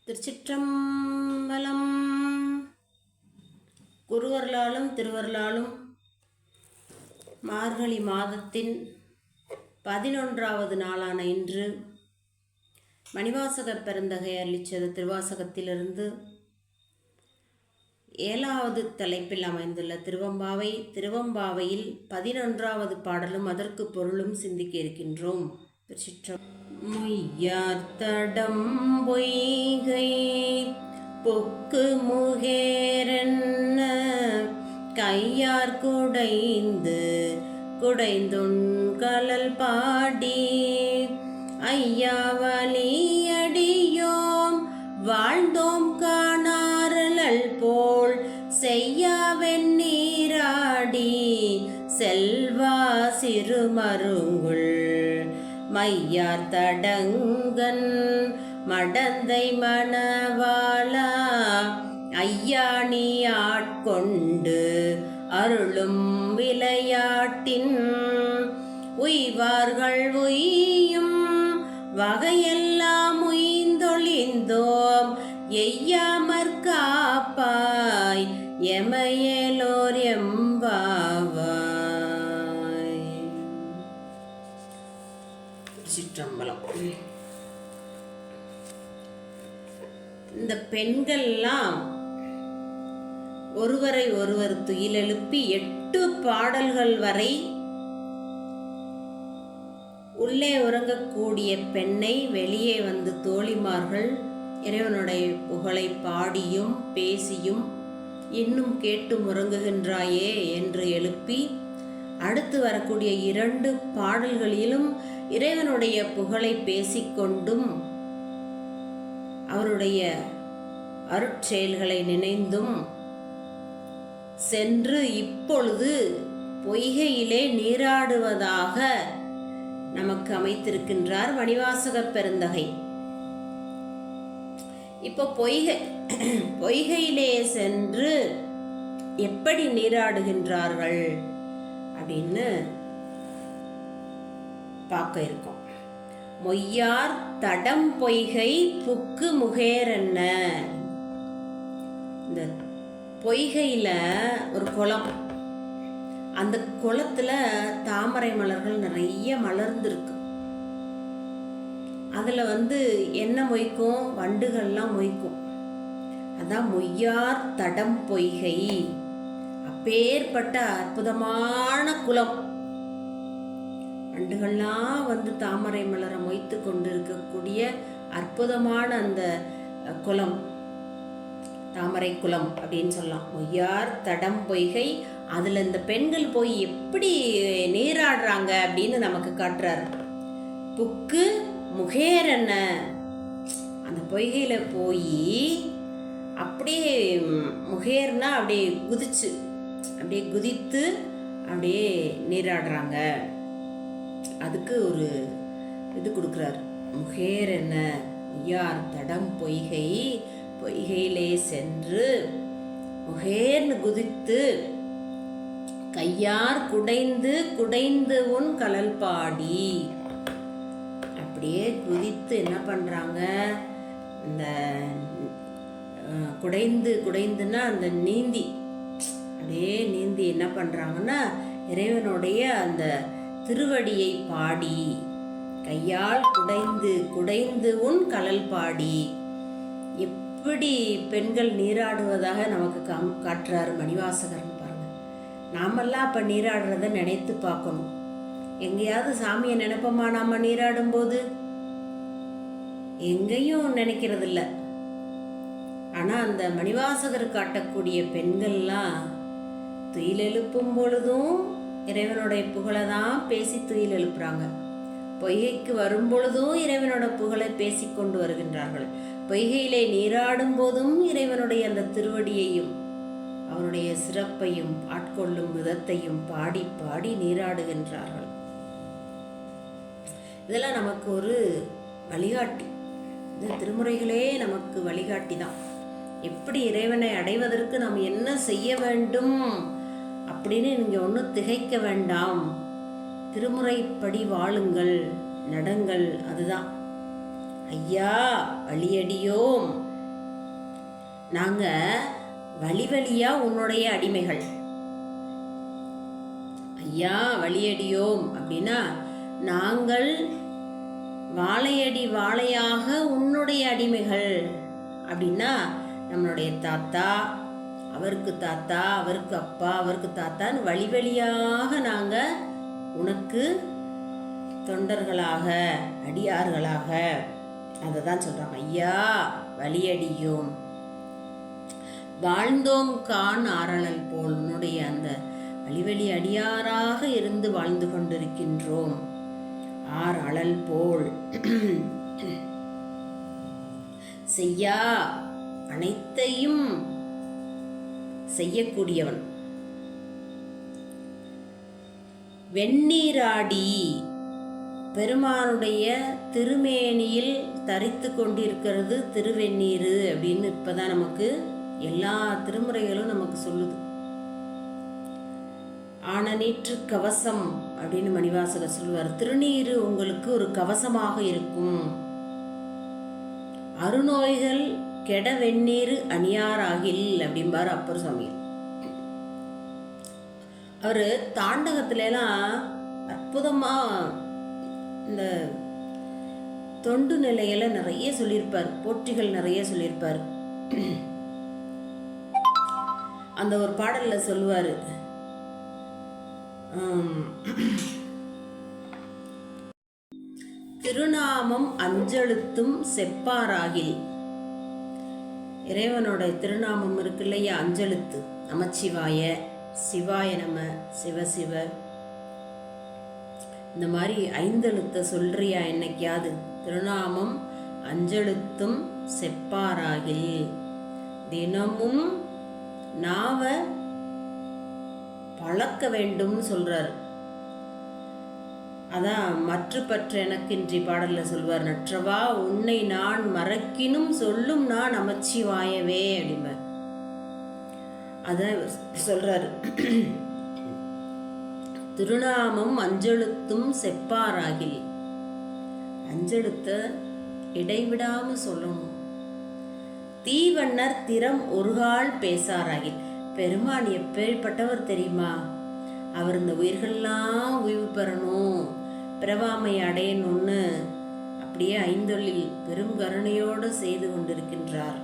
திருச்சிற்றம்பலம். குருவர்களாலும் திருவர்களாலும் மார்கழி மாதத்தின் 11வது நாளான இன்று மணிவாசகர் பெருந்தகை அருளிச்செய்த திருவாசகத்திலிருந்து 7வது தலைப்பில் அமைந்துள்ள திருவம்பாவையில் 11வது பாடலும் அதற்கு பொருளும் சிந்திக்க இருக்கின்றோம். திருச்சிற்றம். முய்யார்த்தடம் பொய்கை பொக்கு முகேரென்ன கையார் குடைந்துன் கலல் பாடி ஐயாவலியடியோம் வாழ்ந்தோம் காணாரலல் போல் செய்யாவெண்ணீராடி செல்வா சிறுமருங்குள் மையார் தடங்கன் மடந்தை மணவாளா ஐயா நீ ஆட்கொண்டு அருளும் விளையாட்டின் உய்வார்கள் உய்யும் வகையெல்லாம் உய்ந்தொழிந்தோம் எய்யாமற் காப்பாய் எமையலோர் எம்பாவாய். சிற்றம்பலம். இந்த பெண்கள்லாம் ஒருவரை ஒருவர் துயிலெழுப்பி 8 பாடல்கள் வரை உள்ளே உறங்கக்கூடிய பெண்ணை வெளியே வந்து தோழிமார்கள் இறைவனுடைய புகழை பாடியும் பேசியும் இன்னும் கேட்டு உறங்குகின்றாயே என்று எழுப்பி அடுத்து வரக்கூடிய 2 பாடல்களிலும் இறைவனுடைய புகழை பேசிக்கொண்டும் அவருடைய அருட்செயல்களை நினைந்தும் சென்று இப்பொழுது பொய்கையிலே நீராடுவதாக நமக்கு அமைத்திருக்கின்றார் மணிவாசகப் பெருந்தகை. இப்போ பொய்கையிலே சென்று எப்படி நீராடுகின்றார்கள் அப்படின்னு பார்க்க இருக்கோம். மொய்யார் தடம் பொய்கை புக்கு முகேரென்ன. இந்த பொய்கையில ஒரு குளம், அந்த குளத்துல தாமரை மலர்கள் நிறைய மலர்ந்துருக்கு. அதுல என்ன மொய்க்கும், வண்டுகள்லாம் மொய்க்கும். அதான் மொய்யார் தடம் பொய்கை. அப்பேற்பட்ட அற்புதமான குளம். வண்டுகள்லாம் தாமரை மலரை மொய்த்து கொண்டு இருக்கக்கூடிய அற்புதமான அந்த குளம் தாமரை குளம் அப்படின்னு சொல்லலாம். மொய்யார் தடம் பொய்கை. அதுல இந்த பெண்கள் போய் எப்படி நீராடுறாங்க அப்படின்னு நமக்கு காட்டுறாரு. புக்கு முகேரென்ன. அந்த பொய்கையில போய் அப்படியே முகேர்னா அப்படியே குதித்து அப்படியே நீராடுறாங்க. அதுக்கு ஒரு இது கொடுக்குறாரு. முகேரென்ன மொய்யார் தடம் பொய்கை, பொய்கையிலே சென்று முகேர்னு குதித்து கையார் குடைந்து உன் கலல் பாடி. அப்படியே குதித்து என்ன பண்றாங்க, இந்த குடைந்துன்னா அந்த நீந்தி அப்படியே நீந்தி என்ன பண்றாங்கன்னா இறைவனுடைய அந்த திருவடியை பாடி கையால் குடைந்து உன் கலல் பாடி. எப்படி பெண்கள் நீராடுவதாக நமக்கு காட்டுறாரு மணிவாசகர்னு பாருங்க. நாமெல்லாம் அப்ப நீராடுறத நினைத்து பார்க்கணும். எங்கேயாவது சாமியை நினைப்போமா நாம நீராடும் போது? எங்கேயும் நினைக்கிறது இல்லை. ஆனா அந்த மணிவாசகர் காட்டக்கூடிய பெண்கள்லாம் துயில் எழுப்பும் பொழுதும் இறைவனுடைய புகழை தான் பேசி துயில் எழுப்புறாங்க. பொய்கைக்கு வரும் பொழுதும் இறைவனோட புகழை பேசிக்கொண்டு வருகின்றார்கள். பொய்கையிலே நீராடும் போதும் இறைவனுடைய அந்த திருவடியையும் அவனுடைய சிறப்பையும் ஆட்கொள்ளும் விதத்தையும் பாடி பாடி நீராடுகின்றார்கள். இதெல்லாம் நமக்கு ஒரு வழிகாட்டி. இந்த திருமுறைகளே நமக்கு வழிகாட்டி தான். எப்படி இறைவனை அடைவதற்கு நாம் என்ன செய்ய வேண்டும் அப்படின்னு நீங்க ஒன்றும் திகைக்க வேண்டாம். திருமுறைப்படி வாழுங்கள், நடங்கள். அதுதான் ஐயா வழியடியோம் நாங்க வழி வழியா உன்னுடைய அடிமைகள். ஐயா வழியடியோம் அப்படின்னா நாங்கள் வாழையடி வாழையாக உன்னுடைய அடிமைகள். அப்படின்னா நம்மளுடைய தாத்தா, அவருக்கு தாத்தா, அவருக்கு அப்பா, அவருக்கு தாத்தான்னு வழி வழியாக நாங்கள் உனக்கு தொண்டர்களாக, அடியார்களாக, அதை தான் சொல்கிறாங்க. ஐயா வழியடியோம். வாழ்ந்தோம் கான் ஆரழல் போல் உன்னுடைய அந்த வழிவழி அடியாராக இருந்து வாழ்ந்து கொண்டிருக்கின்றோம். ஆர் அழல் போல் செய்யா அனைத்தையும் செய்யக்கூடியவன். வெந்நீராடி பெருமானுடைய திருமேனியில் தரித்து கொண்டிருக்கிறது திருவெந்நீர் அப்படின்னு இப்பதான் நமக்கு எல்லா திருமுறைகளும் நமக்கு சொல்லுது. ஆனநீற்று கவசம் அப்படின்னு மணிவாசகர் சொல்லுவார். திருநீரு உங்களுக்கு ஒரு கவசமாக இருக்கும். அருநோய்கள் கெட வெந்நீர் அணியாராகில் அப்படிம்பாரு அப்பர் சுவாமி. அவரு தாண்டகத்துல எல்லாம் அற்புதமா இந்த தொண்டு நிலையில நிறைய சொல்லியிருப்பார், போற்றிகள் நிறைய சொல்லியிருப்பார். அந்த ஒரு பாடல்ல சொல்லுவாரு, திருநாமம் அஞ்செழுத்தும் செப்பாராகில். இறைவனோட திருநாமம் இருக்கு இல்லையா, அஞ்செழுத்து. நமச்சிவாய, சிவாய நம, சிவசிவ, இந்த மாதிரி 5 எழுத்த சொல்றியா என்னைக்காவது? திருநாமம் அஞ்செழுத்தும் செப்பாராகில். தினமும் நாவ பழக்க வேண்டும்னு சொல்றாரு. அதான் மற்ற பற்ற எனக்கின்றி பாடல்ல சொல்வார். நற்றவா உன்னை நான் மறக்கினும் சொல்லும் நான் நமச்சிவாயவே அப்படிம்ப. அதான் சொல்றாரு. திருநாமம் அஞ்செழுத்தும் செப்பாராகில். அஞ்செழுத்த இடைவிடாம சொல்லணும். தீவண்ணர் திறம் ஒருகால் பேசாராகில். பெருமான் எப்பேற்பட்டவர் தெரியுமா? அவர் இந்த உயிர்கள்லாம் உய்வு பெறணும், பிறவாமை அடையணும்னு அப்படியே 5 பெரும் கருணையோடு செய்து கொண்டிருக்கின்றார்.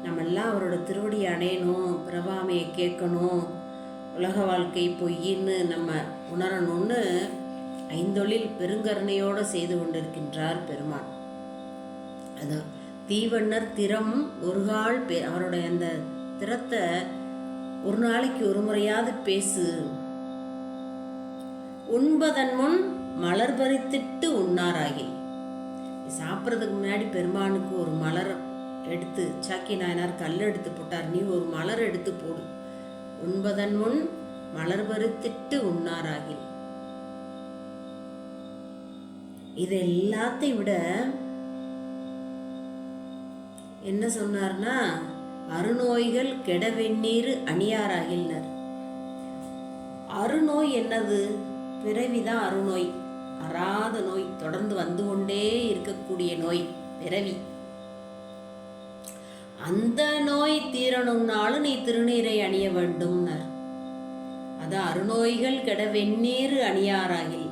நம்மெல்லாம் அவரோட திருவடி அடையணும், பிறவாமையை கேட்கணும், உலக வாழ்க்கை பொய்ன்னு நம்ம உணரணும்னு 5 பெருங்கருணையோடு செய்து கொண்டிருக்கின்றார் பெருமான். அதான் தீவண்ணர் திறம் ஒருகால் அவருடைய அந்த திறத்தை ஒரு நாளைக்கு ஒரு முறையாவது பேசு. உண்பதன் முன் மலர் பறித்திட்டு உண்ணாராகில். சாப்பிட்றதுக்கு முன்னாடி பெருமானுக்கு ஒரு மலர் எடுத்து, சாக்கி நாயனார் கல் எடுத்து போட்டார், நீ ஒரு மலர் எடுத்து போடு. உண்பதன் முன் மலர் பறித்திட்டு உண்ணாராகில். இது எல்லாத்தையும் விட என்ன சொன்னார்னா, அருநோய்கள் கெட வெந்நீர் அணியாராகில்னர். அருநோய் என்னது? பிறவிதான் அருநோய். அறாத நோய், தொடர்ந்து வந்து கொண்டே இருக்கக்கூடிய நோய் பிறவி. அந்த நோய் தீரணும்னாலும் நீ திருநீரை அணிய வேண்டும்னர். அதான் அருநோய்கள் கெட வெந்நீர் அணியாராகில்.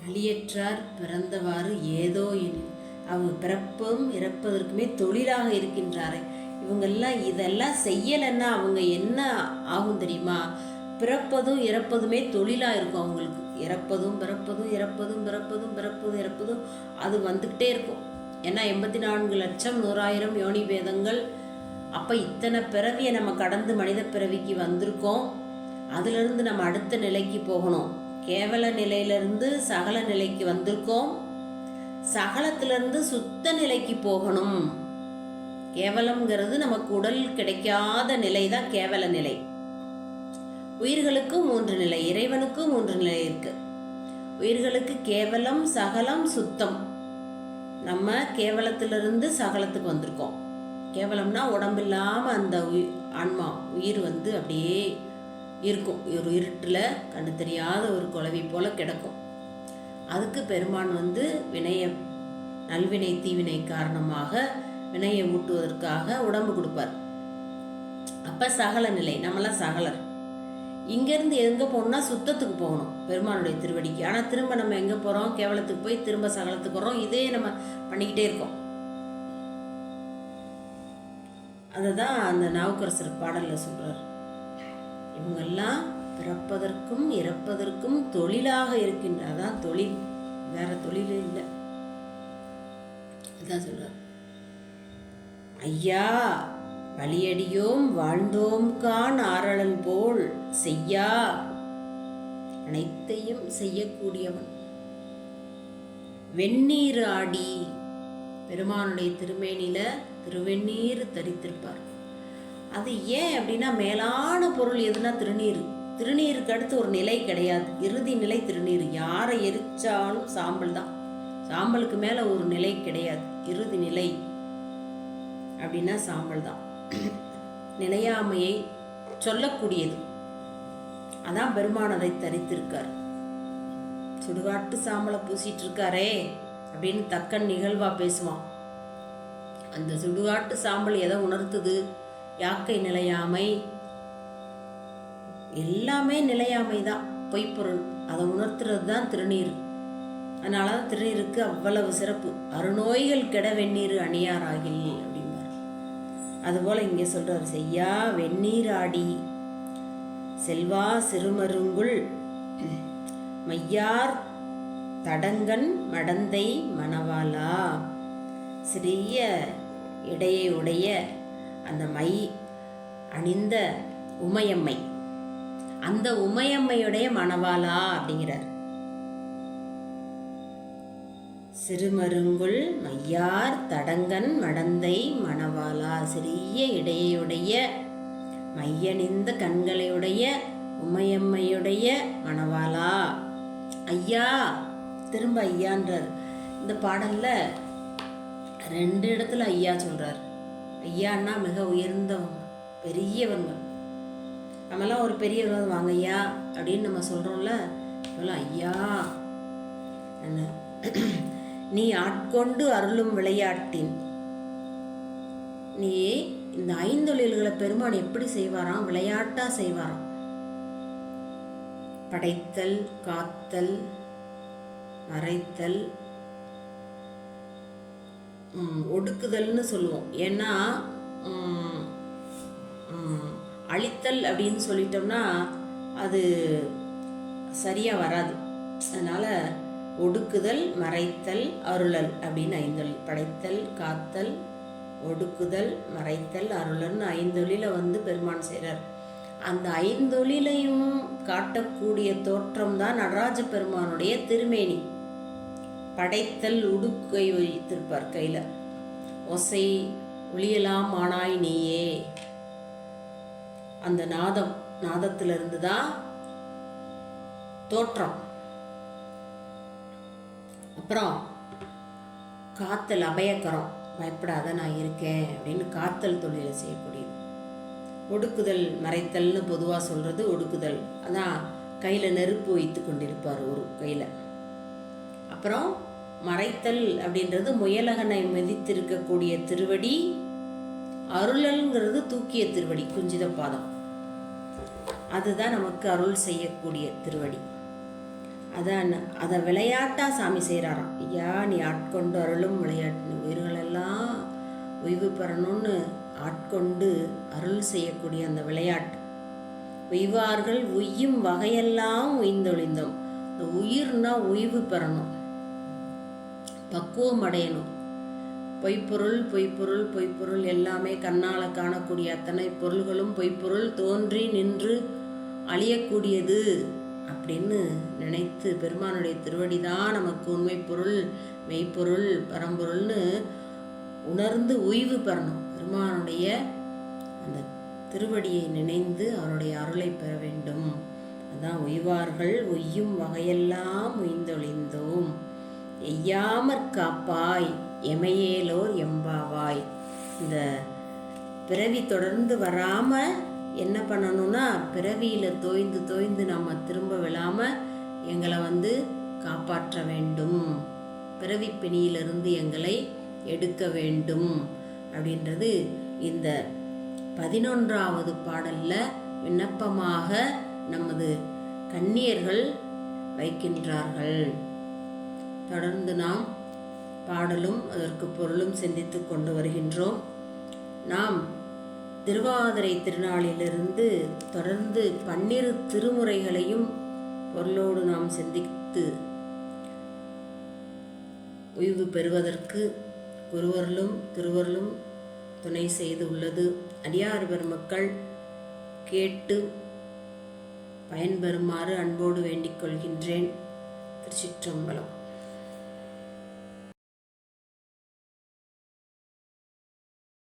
அழியற்றார் பிறந்தவாறு ஏதோ அவங்க பிறப்பும் இறப்பதற்குமே தொழிலாக இருக்கின்றாரே. இவங்கெல்லாம் இதெல்லாம் செய்யலைன்னா அவங்க என்ன ஆகும் தெரியுமா? பிறப்பதும் இறப்பதுமே தொழிலாக இருக்கும் அவங்களுக்கு. இறப்பதும் பிறப்பதும் இறப்பதும் பிறப்பதும் பிறப்பதும் இறப்பதும் அது வந்துக்கிட்டே இருக்கும். ஏன்னா 84 லட்சம் 100,000 யோனி பேதங்கள். அப்போ இத்தனை பிறவியை நம்ம கடந்து மனித பிறவிக்கு வந்திருக்கோம். அதுலேருந்து நம்ம அடுத்த நிலைக்கு போகணும். கேவல நிலையிலிருந்து சகல நிலைக்கு வந்திருக்கோம். சகலத்திலிருந்து சுத்த நிலைக்கு போகணும். கேவலம்ங்கிறது நமக்கு உடல் கிடைக்காத நிலை தான் கேவல நிலை. உயிர்களுக்கும் 3 நிலை, இறைவனுக்கும் 3 நிலை இருக்கு. உயிர்களுக்கு கேவலம், சகலம், சுத்தம். நம்ம கேவலத்திலிருந்து சகலத்துக்கு வந்திருக்கோம். கேவலம்னா உடம்பில்லாம அந்த ஆன்மா உயிர் அப்படியே இருக்கும். ஒரு இருட்டில் கண்டு தெரியாத ஒரு குளவி போல கிடக்கும். அதுக்கு பெருமான் வினைய நல்வினை தீவினை காரணமாக வினையை ஊட்டுவதற்காக உடம்பு கொடுப்பார். அப்போ சகல நிலை, நம்மளாம் சகலர். இங்கேருந்து எங்கே போகணும்னா சுத்தத்துக்கு போகணும், பெருமானுடைய திருவடிக்கு. ஆனால் திரும்ப நம்ம எங்கே போகிறோம்? கேவலத்துக்கு போய் திரும்ப சகலத்துக்கு வரோம். இதே நம்ம பண்ணிக்கிட்டே இருக்கோம். அதை தான் அந்த நாவுக்கரசர் பாடலில் சொல்கிறார். இவங்கெல்லாம் பிறப்பதற்கும் இறப்பதற்கும் தொழிலாக இருக்கின்ற, அதான் தொழில், வேற தொழில் இல்லை. அதான் சொல்கிறார். ஐயா வழியடியோம் வாழ்ந்தோம் கான் ஆரழல் போல் செய்யா அனைத்தையும் செய்யக்கூடியவன். வெந்நீர் ஆடி, பெருமானுடைய திருமேனில திருவெந்நீர் தரித்திருப்பார். அது ஏன் அப்படின்னா, மேலான பொருள் எதுனா திருநீர். திருநீருக்கு அடுத்து ஒரு நிலை கிடையாது, இறுதி நிலை திருநீர். யாரை எரிச்சாலும் சாம்பல் தான், சாம்பலுக்கு மேல ஒரு நிலை கிடையாது. இறுதி நிலை அப்படின்னா சாம்பல் தான். நிலையாமையை சொல்லக்கூடியது. அதான் பெருமான் அதை தரித்திருக்கார். சுடுகாட்டு சாம்பலை பூசிட்டு இருக்காரே அப்படின்னு தக்கன் நிகழ்வா பேசுவான். அந்த சுடுகாட்டு சாம்பல் எதை உணர்த்துது? யாக்கை நிலையாமை, எல்லாமே நிலையாமை தான், பொய்ப்பொருள். அதை உணர்த்துறது தான் திருநீர். அதனால தான் திருநீருக்கு அவ்வளவு சிறப்பு. அருநோய்கள் கெட வெந்நீர் அணியாராகில் அப்படிம்பார். அதுபோல இங்கே சொல்றாரு, செய்யா வெந்நீர் ஆடி செல்வா சிறுமருங்குள் மையார் தடங்கன் மடந்தை மணவாளா. சிறிய இடையை உடைய அந்த மை அணிந்த உமையம்மை, அந்த உமையம்மையுடைய மணவாளா அப்படிங்கிறார். சிறுமருங்குள் மையார் தடங்கன் மடந்தை மணவாளா. சிறிய இடையுடைய மையணிந்த கண்களையுடைய உமையம்மையுடைய மணவாளா. ஐயா, திரும்ப ஐயான்றார். இந்த பாடல்ல 2 இடத்துல ஐயா சொல்றார். ஐயான்னா மிக உயர்ந்தவங்க, பெரியவங்க. நம்மலாம் ஒரு பெரியவர் வாங்க ஐயா அப்படின்னு நம்ம சொல்றோம்ல, ஐயா என்ன நீ ஆட்கொண்டு அருளும் விளையாட்டின். நீ இந்த 5 தொழில்களை பெருமான் எப்படி செய்வாராம்? விளையாட்டா செய்வாராம். படைத்தல், காத்தல், மறைத்தல், ஒடுக்குதல்னு சொல்லுவோம். ஏன்னா அழித்தல் அப்படின்னு சொல்லிட்டோம்னா அது சரியா வராது. அதனால ஒடுக்குதல், மறைத்தல், அருளல் அப்படின்னு 5 தொழில். படைத்தல், காத்தல், ஒடுக்குதல், மறைத்தல், அருளல்னு 5 தொழிலை பெருமான் செய்கிறார். அந்த 5 தொழிலையும் காட்டக்கூடிய தோற்றம் தான் நடராஜ பெருமானுடைய திருமேனி. படைத்தல், உடுக்கை வைத்திருப்பார் கையில. ஒசை ஒளியலாம் ஆனாய் நீயே, அந்த நாதத்திலிருந்து தான் தோற்றம். அப்புறம் காத்தல், அபயக்கரம், பயப்படாத நான் இருக்கேன் அப்படின்னு காத்தல் தொழிலை செய்யக்கூடியது. ஒடுக்குதல், மறைத்தல்னு பொதுவாக சொல்றது ஒடுக்குதல். அதான் கையில் நெருப்பு வைத்து கொண்டிருப்பார் ஒரு கையில். அப்புறம் மறைத்தல் அப்படின்றது முயலகனை மிதித்திருக்கக்கூடிய திருவடி. அருளல்ங்கிறது தூக்கிய திருவடி, குஞ்சித பாதம். அதுதான் நமக்கு அருள் செய்யக்கூடிய திருவடி. அதை விளையாட்டா சாமி செய்கிறாராம். ஐயா நீ ஆட்கொண்டு அருளும் விளையாட்டு, உயிர்களெல்லாம் ஓய்வு பெறணும்னு ஆட்கொண்டு அருள் செய்யக்கூடிய அந்த விளையாட்டு. உய்வார்கள் உய்யும் வகையெல்லாம் உய்ந்தொழிந்தோம். இந்த உயிர்னா ஓய்வு பெறணும், பக்குவம் அடையணும். பொய்ப்பொருள் பொய்ப்பொருள் பொய்ப்பொருள் எல்லாமே கண்ணால் காணக்கூடிய அத்தனை பொருள்களும் பொய்ப்பொருள், தோன்றி நின்று அழியக்கூடியது அப்படின்னு நினைத்து பெருமானுடைய திருவடி தான் நமக்கு உண்மை பொருள், மெய்ப்பொருள், பரம்பொருள்னு உணர்ந்து ஓய்வு பெறணும். பெருமானுடைய அந்த திருவடியை நினைந்து அவருடைய அருளை பெற வேண்டும். அதான் உய்வார்கள் ஒய்யும் வகையெல்லாம் உய்ந்தொழிந்தோம், எய்யாமற் காப்பாய் எமையேலோர் எம்பாவாய். இந்த பிறவி தொடர்ந்து வராம என்ன பண்ணணும்னா, பிறவியில தோய்ந்து தோய்ந்து நம்ம திரும்ப விழாம எங்களை காப்பாற்ற வேண்டும், பிறவி பிணியிலிருந்து எங்களை எடுக்க வேண்டும் அப்படின்றது இந்த 11வது பாடல்ல விண்ணப்பமாக நமது கன்னியர்கள் வைக்கின்றார்கள். தொடர்ந்து நாம் பாடலும் அதற்கு பொருளும் சிந்தித்து கொண்டு வருகின்றோம். நாம் திருவாதிரை திருநாளிலிருந்து தொடர்ந்து 12 திருமுறைகளையும் பொருளோடு நாம் சிந்தித்து ஓய்வு பெறுவதற்கு குருவருளும் திருவருளும் துணை செய்து உள்ளது. அடியார் பெருமக்கள் கேட்டு பயன்பெறுமாறு அன்போடு வேண்டிக் கொள்கின்றேன். திருச்சிற்றம்பலம்.